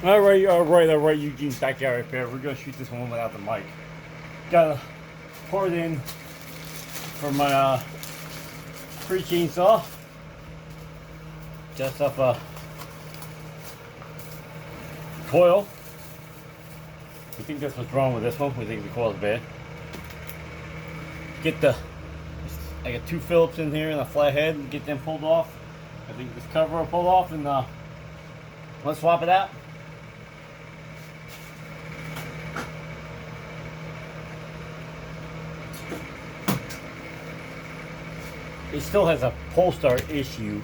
Alright, Eugene's backyard repair. We're gonna shoot this one without the mic. Got a part in for my free chainsaw. Just off a coil. We think that's what's wrong with this one. We think the coil's bad. I got two Phillips in here and a flathead, and get them pulled off. I think this cover will pull off, and let's swap it out. It still has a pull start issue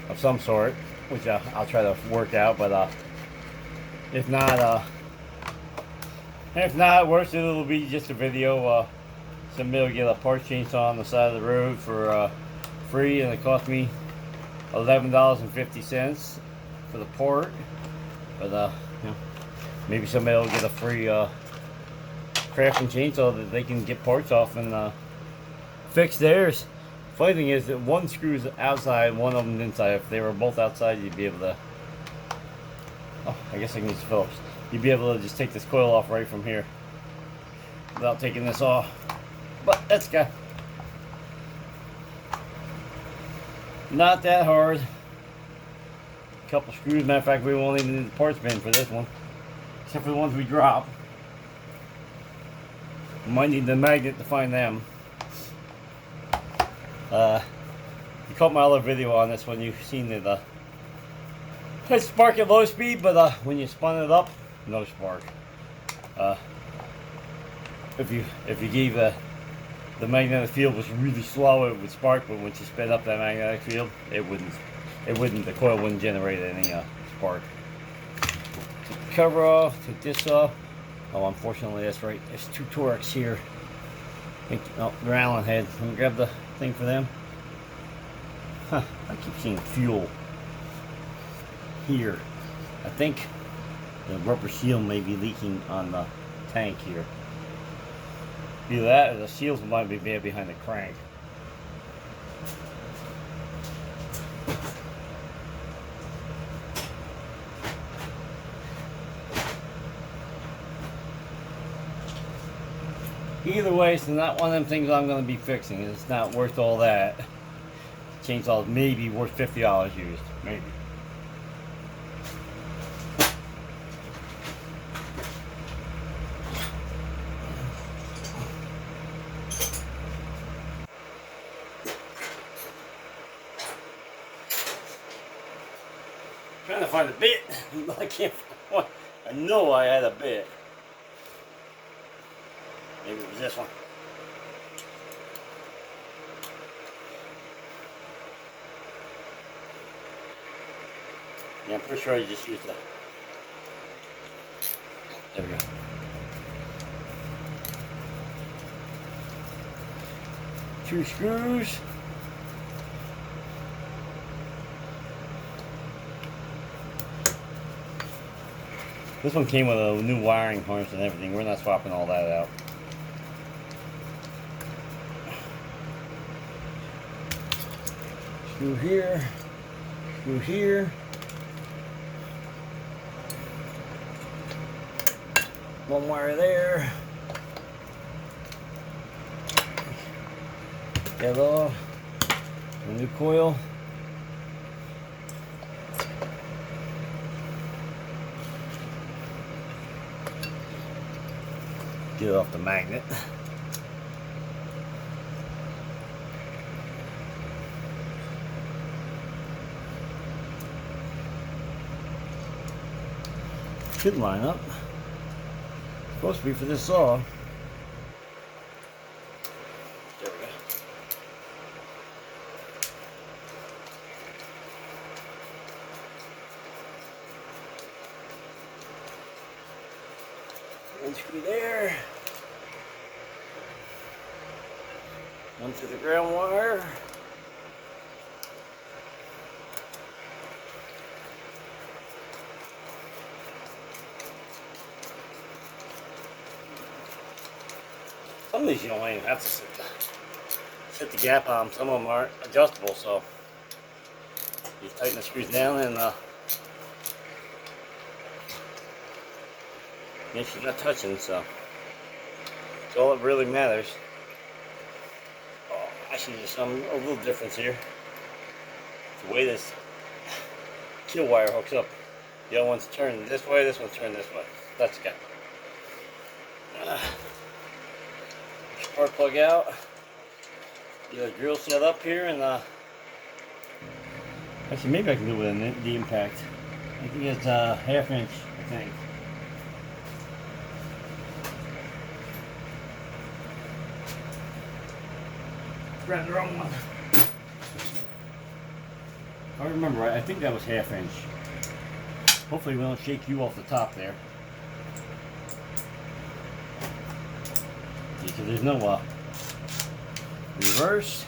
of some sort, which I'll try to work out. But if not, worse, it'll be just a video. Somebody will get a parts chainsaw on the side of the road for free, and it cost me $11.50 for the part. But you know, maybe somebody will get a free crafting chainsaw that they can get parts off and fix theirs. Funny thing is that one screw's outside, one of them inside. If they were both outside, you'd be able to. Oh, I guess I can use Phillips. You'd be able to just take this coil off right from here without taking this off. But that's good. Not that hard. A couple screws. Matter of fact, we won't even need the parts bin for this one, except for the ones we drop. We might need the magnet to find them. You caught my other video on this one. You've seen it. It spark at low speed, but when you spun it up, no spark. If you gave the magnetic field was really slow, it would spark, but once you sped up that magnetic field, it wouldn't. The coil wouldn't generate any spark. Take the cover off. Take this off. Oh, unfortunately, that's right. There's two Torx here. Oh, they're Allen head. Let me grab the thing for them. Huh, I keep seeing fuel here. I think the rubber seal may be leaking on the tank here. Either that or the seals might be there behind the crank. Either way, it's not one of them things I'm going to be fixing. It's not worth all that. Chainsaw may be worth $50 used. Maybe. Trying to find a bit, but I can't find one. I know I had a bit. Maybe it was this one. Yeah, I'm pretty sure I just used that. There we go. Two screws. This one came with a new wiring harness and everything. We're not swapping all that out. Screw here, screw here. One wire there. Get off. A new coil. Get it off the magnet. Should line up. Supposed to be for this saw. There we go. One screw there. One to the ground wire. Some of these you don't even have to set the gap on them. Some of them aren't adjustable, so you tighten the screws down and Yeah, she's not touching, so it's all that really matters. Oh, actually, there's a little difference here. The way this kill wire hooks up. The other one's turned this way, this one's turned this way. That's good. Spark plug out. Get a drill set up here, and actually maybe I can do it with the impact. I think it's a 1/2 inch, I think. Grab the wrong one. I remember right, I think that was 1/2 inch. Hopefully we don't shake you off the top there. Because there's no reverse,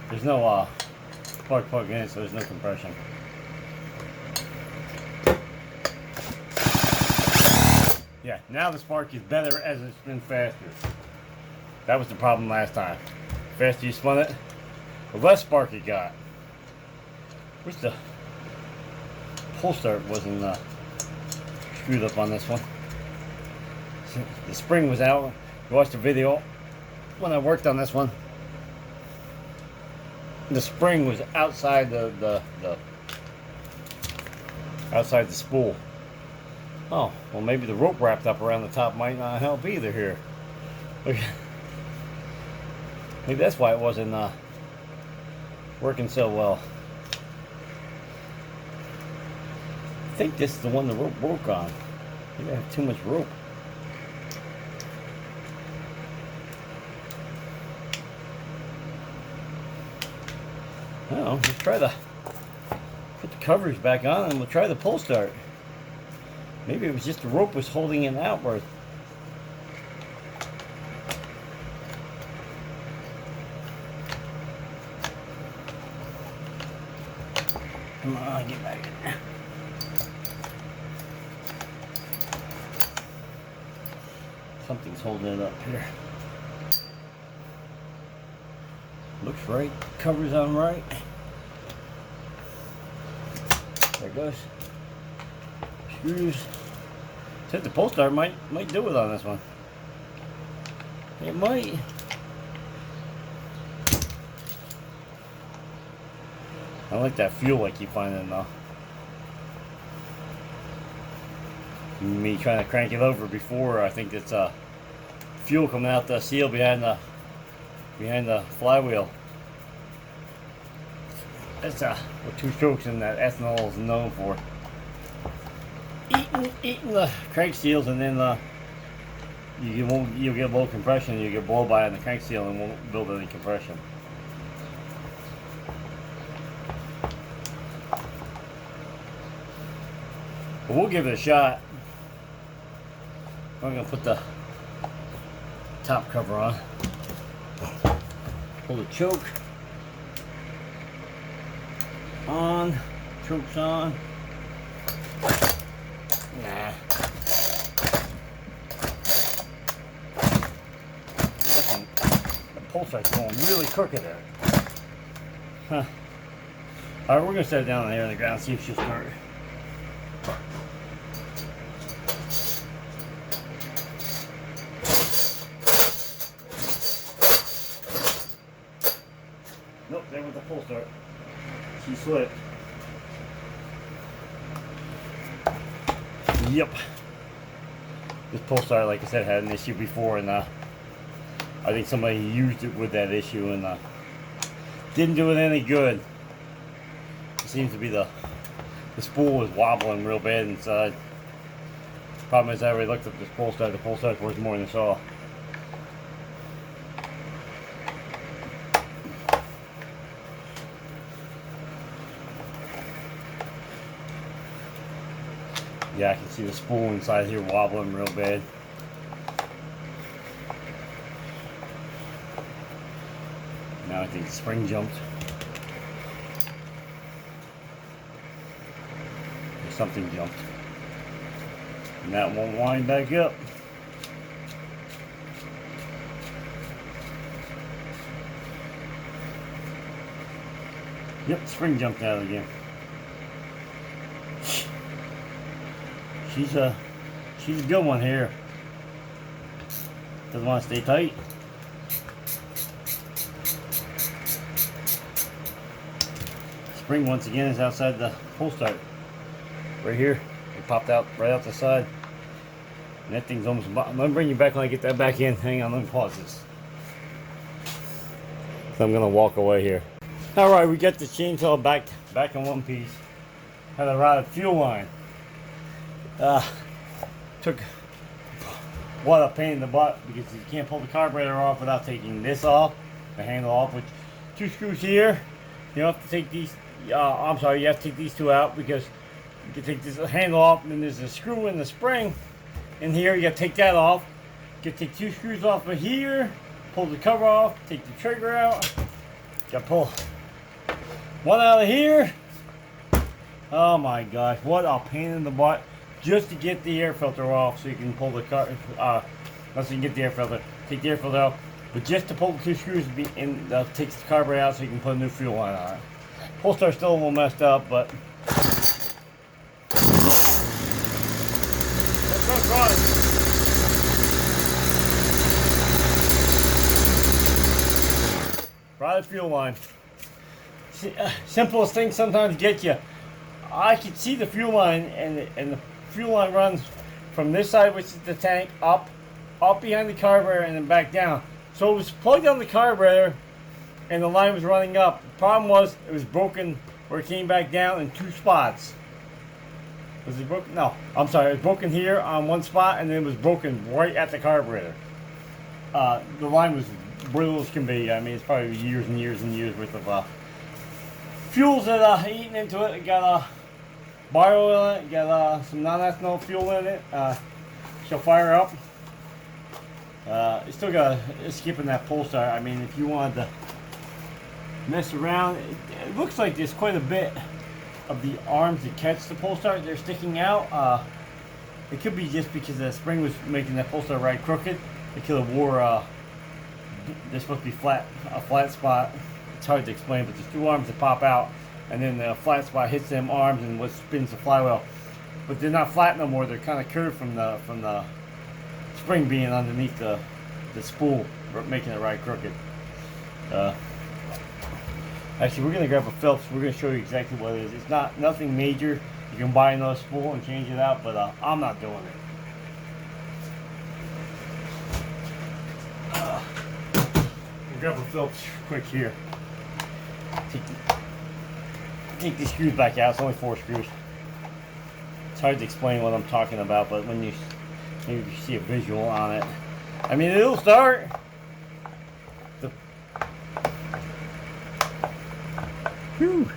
there's no spark plug in it, so there's no compression. Yeah, now the spark is better as it's been faster. That was the problem last time. The faster you spun it, the less spark it got. Wish the pull start wasn't screwed up on this one. The spring was out. You watched the video when I worked on this one. The spring was outside the outside the spool. Oh, well, maybe the rope wrapped up around the top might not help either here. Maybe that's why it wasn't working so well. I think this is the one the rope broke on. Maybe I have too much rope. Oh, let's try to put the covers back on and we'll try the pull start. Maybe it was just the rope was holding it outward. Come on, get back in there. Something's holding it up here. Looks right. Cover's on right. There it goes. Screws. Said the pull start might do it on this one. It might. I like that fuel I keep finding though. Me trying to crank it over before, I think it's fuel coming out the seal behind the flywheel. That's what 2 strokes in that ethanol is known for. Eating the crank seals, and then you'll get low compression. You get blow by on the crank seal and won't build any compression. But we'll give it a shot. I'm gonna put the top cover on. Pull the choke on. Choke's on. Nah. Listen, the pull start's going really crooked there. Huh. Alright, we're gonna set it down there on the ground, see if she'll start. Nope, there went the pull start. She slipped. Yep. This pull start, like I said, had an issue before, and I think somebody used it with that issue and didn't do it any good. It seems to be the spool was wobbling real bad inside. Problem is, I already looked up this pull start. The pull start's worth more than the saw. Yeah, I can see the spool inside here wobbling real bad. Now I think the spring jumped. Or something jumped. And that won't wind back up. Yep, the spring jumped out again. She's a good one here. Doesn't want to stay tight. Spring once again is outside the pull start. Right here. It popped out right out the side. And that thing's almost. Let me bring you back when I get that back in. Hang on, let me pause this. So I'm gonna walk away here. Alright, we got the chainsaw back in one piece. Had a rotted fuel line. Took what a pain in the butt because you can't pull the carburetor off without taking this off, the handle off, which 2 screws here. You don't have to take these. I'm sorry, you have to take these 2 out because you can take this handle off, and then there's a screw in the spring in here. You got to take that off. You got to take 2 screws off of here, pull the cover off, take the trigger out. Got to pull one out of here. Oh my gosh, what a pain in the butt just to get the air filter off so you can pull the car. Once you can get the air filter, take the air filter out. But just to pull the 2 screws takes the carburetor out so you can put a new fuel line on it. Pull star's still a little messed up, but let's go try it. Rotted fuel line. Simplest thing sometimes get you. I can see the fuel line, and the fuel line runs from this side, which is the tank, up behind the carburetor, and then back down. So it was plugged on the carburetor, and the line was running up. The problem was it was broken where it came back down in 2 spots. Was it broken? No, I'm sorry. It was broken here on one spot, and then it was broken right at the carburetor. The line was brittle as can be. I mean, it's probably years and years and years worth of fuels that eating into it. It got bio in it. It got some non-ethanol fuel in it. She'll fire up. You still got skipping that pull start. I mean, if you wanted to mess around, it looks like there's quite a bit of the arms that catch the pull start. They're sticking out. It could be just because the spring was making that pull start right crooked. It could have wore. They're supposed to be a flat spot. It's hard to explain, but there's 2 arms that pop out, and then the flat spot hits them arms and what spins the flywheel. But they're not flat no more. They're kind of curved from the spring being underneath the spool, making it right crooked. Actually, we're gonna grab a Phillips. We're gonna show you exactly what it is. It's nothing major. You can buy another spool and change it out, but I'm not doing it. We'll grab a Phillips quick here. Take these screws back out. It's only 4 screws. It's hard to explain what I'm talking about, but when you maybe you see a visual on it. I mean, it'll start. Whew.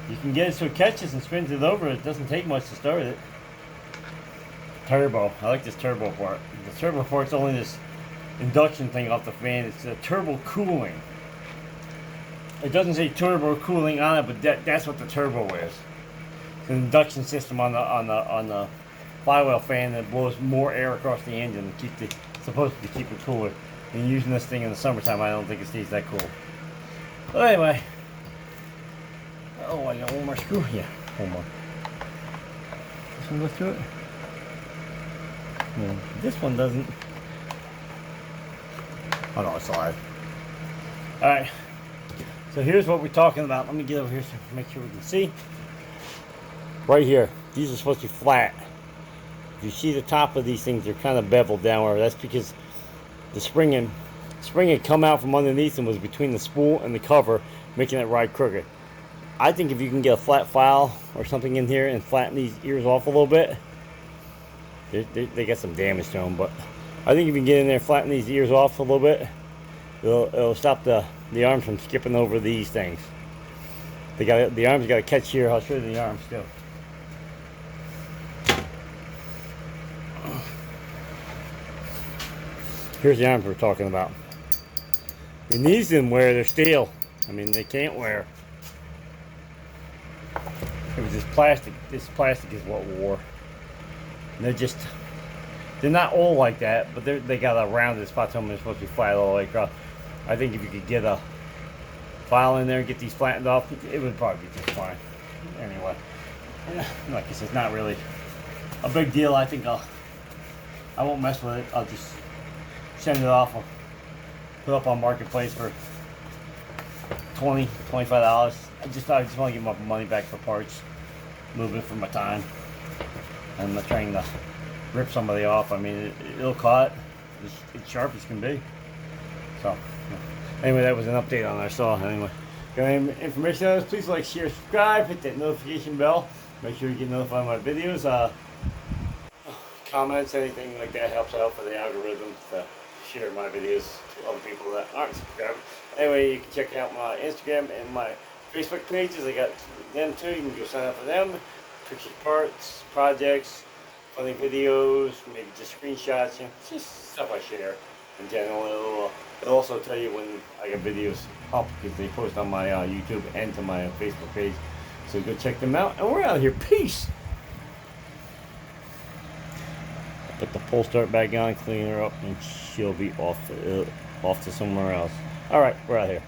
You can get it so it catches and spins it over. It doesn't take much to start it. Turbo. I like this turbo part. The turbo part's only this induction thing off the fan. It's a turbo cooling. It doesn't say turbo cooling on it, but that's what the turbo is. It's an induction system on the flywheel fan that blows more air across the engine to keep supposed to keep it cooler. And using this thing in the summertime, I don't think it stays that cool. But anyway, oh, I got one more screw. Yeah, one more. This one goes through it. No, this one doesn't. Oh no, it's alive. All right. So here's what we're talking about. Let me get over here so make sure we can see. Right here, these are supposed to be flat. If you see the top of these things, they're kind of beveled downward. That's because the spring had come out from underneath and was between the spool and the cover, making it ride crooked. I think if you can get a flat file or something in here and flatten these ears off a little bit, they got some damage to them. But I think if you can get in there and flatten these ears off a little bit, it'll stop the arms from skipping over these things. The arms got to catch here. I'll show you the arms too. Here's the arms we're talking about. And these didn't wear, they're steel. I mean, they can't wear. It was this plastic. This plastic is what wore. And they're not all like that, but they got a rounded spot to them. They're supposed to be flat all the way across. I think if you could get a file in there and get these flattened off, it would probably be just fine. Anyway, And like I said, it's not really a big deal. I think I won't mess with it. I'll just send it off. I'll put it up on Marketplace for $20, $25. I just want to get my money back for parts. Moving for my time. I'm not trying to rip somebody off. I mean, it'll cut. It's sharp as can be. So, anyway, that was an update on our saw. Anyway, got any information on this? Please like, share, subscribe, hit that notification bell. Make sure you get notified of my videos. Comments, anything like that helps out for the algorithm to share my videos to other people that aren't subscribed. Anyway, you can check out my Instagram and my Facebook pages. I got them too. You can go sign up for them. Picture parts, projects, funny videos, maybe just screenshots, just stuff I share in general. It'll also tell you when I got videos up because they post on my YouTube and to my Facebook page. So go check them out. And we're out of here. Peace. Put the pull start back on, clean her up, and she'll be off to somewhere else. All right, we're out here.